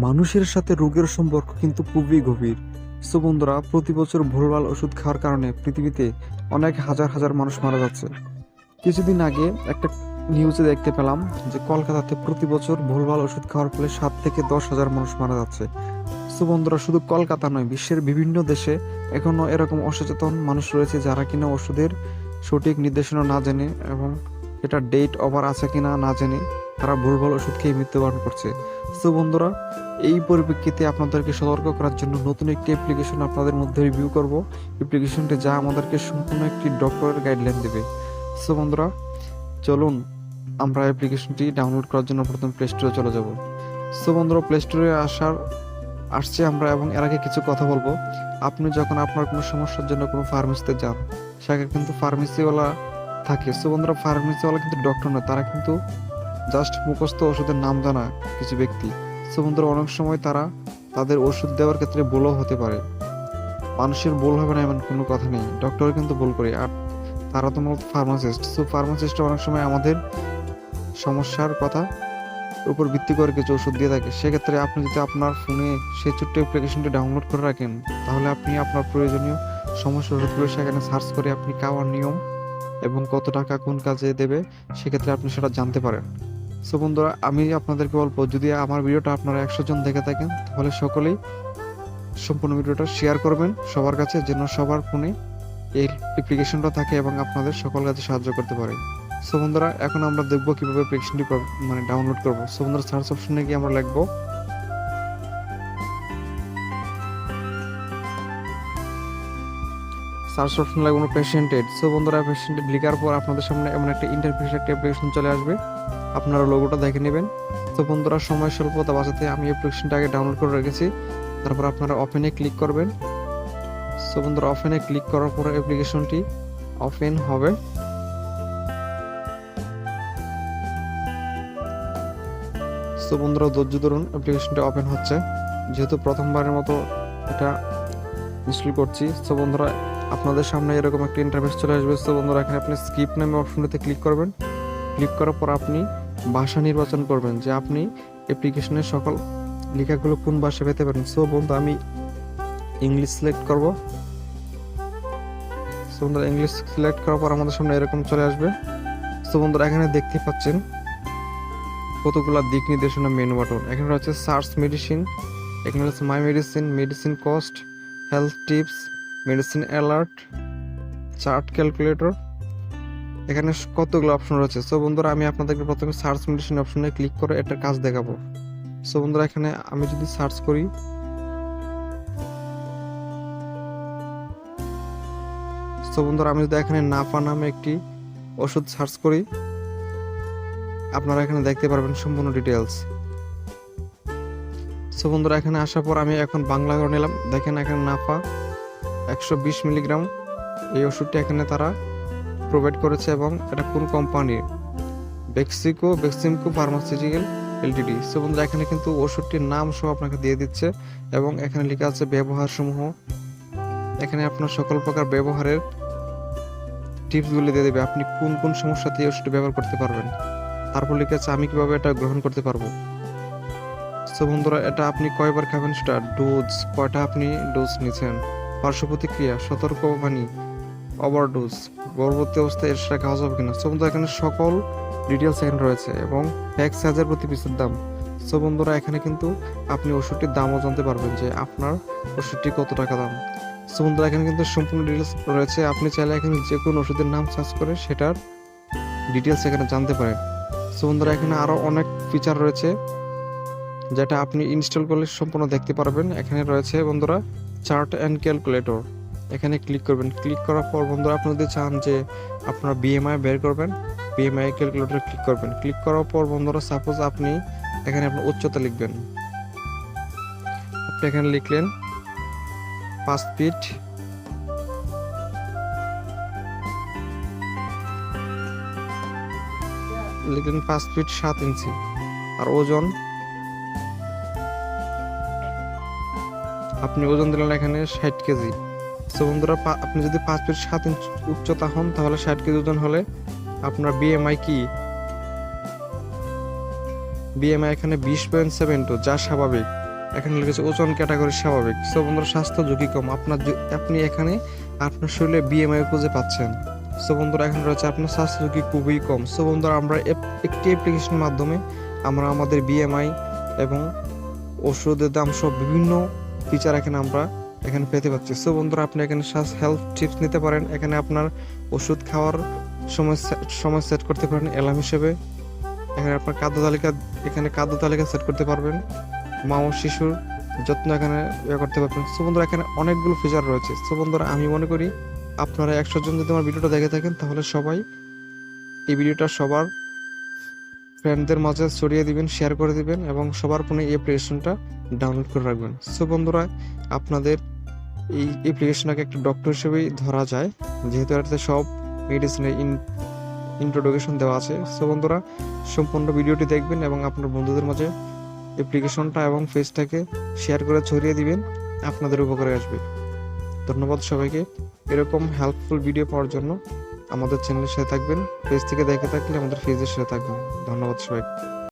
মানুষের সাথে রোগের সম্পর্ক কিন্তু খুবই গভীর। সো বন্ধুরা, প্রতি বছর ভুলভাল ওষুধ খাওয়ার কারণে পৃথিবীতে অনেক হাজার হাজার মানুষ মারা যাচ্ছে। কিছুদিন আগে একটা নিউজে দেখতে পেলাম যে কলকাতাতে প্রতি বছর ভুলভাল ওষুধ খাওয়ার ফলে 7 থেকে 10 হাজার মানুষ মারা যাচ্ছে। সো বন্ধুরা, শুধু কলকাতা নয়, বিশ্বের বিভিন্ন দেশে এখনো এরকম অসচেতন মানুষ রয়েছে যারা কিনা ওষুধের সঠিক নির্দেশনা না জেনে এবং এটা ডেট ওভার আছে কিনা না জেনে তারা ভুলভাল ওষুধ খেয়ে মৃত্যুবরণ করছে। সো বন্ধুরা, এই পরিপ্রেক্ষিতে আপনাদেরকে সতর্ক করার জন্য নতুন একটি অ্যাপ্লিকেশন আপনাদের মধ্যে রিভিউ করব। অ্যাপ্লিকেশনটি যা আমাদেরকে সম্পূর্ণ একটি ডক্টরের গাইডলাইন দেবে। সো বন্ধুরা, চলুন আমরা অ্যাপ্লিকেশনটি ডাউনলোড করার জন্য প্রথম প্লে স্টোরে চলে যাব। সো বন্ধুরা, প্লে স্টোরে আসছে আমরা এবং এর আগে কিছু কথা বলবো। আপনি যখন আপনার কোনো সমস্যার জন্য কোনো ফার্মেসিতে যান, সেখানে কিন্তু ফার্মেসিওয়ালা থাকে। সো বন্ধুরা, ফার্মেসিওয়ালা কিন্তু ডক্টর নয়, তারা কিন্তু জাস্ট মুখস্থ ওষুধের নাম জানা কিছু ব্যক্তি। সো বন্ধুরা, অনেক সময় তারা তাদের ওষুধ দেওয়ার ক্ষেত্রে ভুলও হতে পারে। মানুষের ভুল হবে না এমন কোনো কথা নেই, ডক্টর কিন্তু ভুল করে, আর তারা তো মূলত ফার্মাসিস্ট। সো ফার্মাসিস্ট অনেক সময় আমাদের সমস্যার কথা উপর ভিত্তি করে কিছু ওষুধ দিয়ে থাকে। সেক্ষেত্রে আপনি যদি আপনার ফোনে সেই ছোট্ট অ্যাপ্লিকেশনটি ডাউনলোড করে রাখেন, তাহলে আপনি আপনার প্রয়োজনীয় সমস্যার ওষুধগুলো সেখানে সার্চ করে আপনি খাওয়ার নিয়ম এবং কত টাকা কোন কাজে দেবে সেক্ষেত্রে আপনি সেটা জানতে পারেন। সো বন্ধুরা, আমি আপনাদেরকে বলবো, যদি আমার ভিডিওটা আপনারা 100 জন দেখে থাকেন, তাহলে সকলেই সম্পূর্ণ ভিডিওটা শেয়ার করবেন সবার কাছে, যেন সবার ফোনে এই অ্যাপ্লিকেশনটা থাকে এবং আপনাদের সকল কাজে সাহায্য করতে পারে। সো বন্ধুরা, এখন আমরা দেখবো কিভাবে অ্যাপ্লিকেশনটি ডাউনলোড করবো। সো বন্ধুরা, সার্চ অপশনে গিয়ে আমরা লিখবো সার্চ অপশন লাগবে পেশেন্টেড। সো বন্ধুরা, পেশেন্টেড লেখার পর আপনাদের সামনে এমন একটা ইন্টারফেস একটা অ্যাপ্লিকেশন চলে আসবে, আপনারা লোগোটা দেখে নেবেন। তো বন্ধুরা, সময় স্বল্পতা বাঁচাতে আমি অ্যাপ্লিকেশনটা আগে ডাউনলোড করে রেখেছি। তারপর আপনারা ওপেনে ক্লিক করবেন। সো বন্ধুরা, ওপেনে ক্লিক করার পর অ্যাপ্লিকেশনটি ওপেন হবে। সো বন্ধুরা, ধৈর্য ধরুন, অ্যাপ্লিকেশনটা ওপেন হচ্ছে, যেহেতু প্রথমবারের মতো এটা ইনস্টল করছি। সো বন্ধুরা, আপনাদের সামনে এরকম একটা ইন্টারফেস চলে আসবে। সো বন্ধুরা, এখানে আপনি স্কিপ নামে অপশনটিতে ক্লিক করবেন। ক্লিক করার পর আপনি ভাষা নির্বাচন করবেন যে আপনি অ্যাপ্লিকেশনের সকল লেখাগুলো কোন ভাষায় পেতে পারেন। সো বন্ধু, আমি ইংলিশ সিলেক্ট করব। সো বন্ধুরা, ইংলিশ সিলেক্ট করার পর আমাদের সামনে এরকম চলে আসবে। সো বন্ধুরা, এখানে দেখতে পাচ্ছেন কতগুলো দিক নির্দেশনা মেনু বাটন। এখানে রয়েছে সার্চ মেডিসিন, এখানে রয়েছে মাই medicine, medicine cost, health tips, medicine alert, chart calculator, এখানে কতগুলো অপশন রয়েছে। সো বন্ধুরা, আমি আপনাদেরকে প্রথমে সার্চ মেডিসিন অপশনে ক্লিক করে এটার কাজ দেখাবো। সো বন্ধুরা, এখানে আমি যদি সার্চ করি, সো বন্ধুরা, আমি যদি এখানে নাফা নামে একটি ওষুধ সার্চ করি, আপনারা এখানে দেখতে পারবেন সম্পূর্ণ ডিটেলস। সো বন্ধুরা, এখানে আসার পর আমি এখন বাংলা করে নিলাম। দেখেন এখানে নাফা 120 মিলিগ্রাম এই ওষুধটি এখানে তারা প্রোভাইড করেছে এবং এটা কোন কোম্পানির, বেক্সিমকো ফার্মাসিউটিক্যাল এলটিডি। সো বন্ধুরা, এখানে কিন্তু ওষুধটির নাম সহ আপনাকে দিয়ে দিচ্ছে এবং এখানে লেখা আছে ব্যবহার সমূহ। এখানে আপনার সকল প্রকার ব্যবহারের টিপসগুলি দিয়ে দেবে, আপনি কোন কোন সমস্যাতে এই ওষুধটি ব্যবহার করতে পারবেন। তারপর লেখা আছে আমি কিভাবে এটা গ্রহণ করতে পারবো। সো বন্ধুরা, এটা আপনি কয়বার খাবেন সেটা, ডোজ কয়টা আপনি ডোজ নিচ্ছেন, পার্শ্ব প্রতিক্রিয়া, সতর্কবাণী, ওভারডোজ, গর্ভবতী অবস্থায় এর সাথে খাওয়া যাবে কিনা। সো বন্ধুরা, এখানে সকল ডিটেলস এখানে রয়েছে এবং প্যাক সাইজের প্রতি পিসের দাম। সো বন্ধুরা, এখানে কিন্তু আপনি ওষুধটির দামও জানতে পারবেন যে আপনার ওষুধটি কত টাকা দাম। সো বন্ধুরা, এখানে কিন্তু সম্পূর্ণ ডিটেলস রয়েছে, আপনি চাইলে এখানে যে কোনো ওষুধের নাম সার্চ করে সেটার ডিটেলস এখানে জানতে পারেন। সো বন্ধুরা, এখানে আরও অনেক ফিচার রয়েছে যেটা আপনি ইনস্টল করলে সম্পূর্ণ দেখতে পারবেন। এখানে রয়েছে বন্ধুরা চার্ট অ্যান্ড ক্যালকুলেটর, এখানে ক্লিক করবেন। ক্লিক করার পর বন্ধুরা, আপনি যদি চান যে আপনার বিএমআই বের করবেন, বিএমআই ক্যালকুলেটরে ক্লিক করবেন। ক্লিক করার পর বন্ধুরা, সাপোজ আপনি এখানে আপনার উচ্চতা লিখবেন, আপনি এখানে লিখলেন 5 ফিট, লিখলেন 5 ফিট 7 ইঞ্চি, আর ওজন আপনি ওজন দিলেন এখানে 60 কেজি। সো বন্ধুরা, আপনি যদি 5 ফিট 7 ইঞ্চি উচ্চতা হন, তাহলে 60 কেজি ওজন হলে আপনার বিএমআই কি, বিএমআই এখানে 20.72, যা স্বাভাবিক। এখানে লিখেছে ওজন ক্যাটাগরি স্বাভাবিক। সো বন্ধুরা স্বাস্থ্য ঝুঁকি কম, আপনি এখানে আপনার শরীরে বিএমআই খুঁজে পাচ্ছেন। সো বন্ধুরা এখানে রয়েছে আপনার স্বাস্থ্য ঝুঁকি খুবই কম। সো বন্ধুরা আমরা একটি অ্যাপ্লিকেশনের মাধ্যমে আমরা আমাদের বিএমআই এবং ওষুধের দাম সব বিভিন্ন ফিচার এখানে পেতে পাচ্ছি। সো বন্ধুরা আপনি এখানে হেলথ টিপস নিতে পারেন, এখানে আপনার ওষুধ খাওয়ার সময় সেট করতে পারেন অ্যালার্ম হিসেবে। এখানে আপনার খাদ্য তালিকা সেট করতে পারবেন, মা ও শিশুর যত্ন এখানে করতে পারবেন। সো বন্ধুরা এখানে অনেকগুলো ফিচার রয়েছে। সো বন্ধুরা আমি মনে করি আপনারা 100 জন যদি আমার ভিডিওটা দেখে থাকেন তাহলে সবাই এই ভিডিওটা সবার ফ্রেন্ডদের মাঝে ছড়িয়ে দিবেন, শেয়ার করে দিবেন এবং সবার ফোনে এই অ্যাপ্লিকেশনটা ডাউনলোড করে রাখবেন। সো বন্ধুরা আপনাদের এই অ্যাপ্লিকেশনটাকে একটা ডক্টর হিসেবেই ধরা যায়, যেহেতু এটাতে সব মেডিসিনের ইন্ট্রোডাকশন দেওয়া আছে। সো বন্ধুরা সম্পূর্ণ ভিডিওটি দেখবেন এবং আপনার বন্ধুদের মাঝে অ্যাপ্লিকেশনটা এবং পেজটাকে শেয়ার করে ছড়িয়ে দিবেন, আপনাদের উপকারে আসবে। ধন্যবাদ সবাইকে। এরকম হেল্পফুল ভিডিও পাওয়ার জন্য আমাদের চ্যানেলের সাথে থাকবেন, পেজ থেকে দেখে থাকলে আমাদের পেজের সাথে থাকবেন। ধন্যবাদ সবাইকে।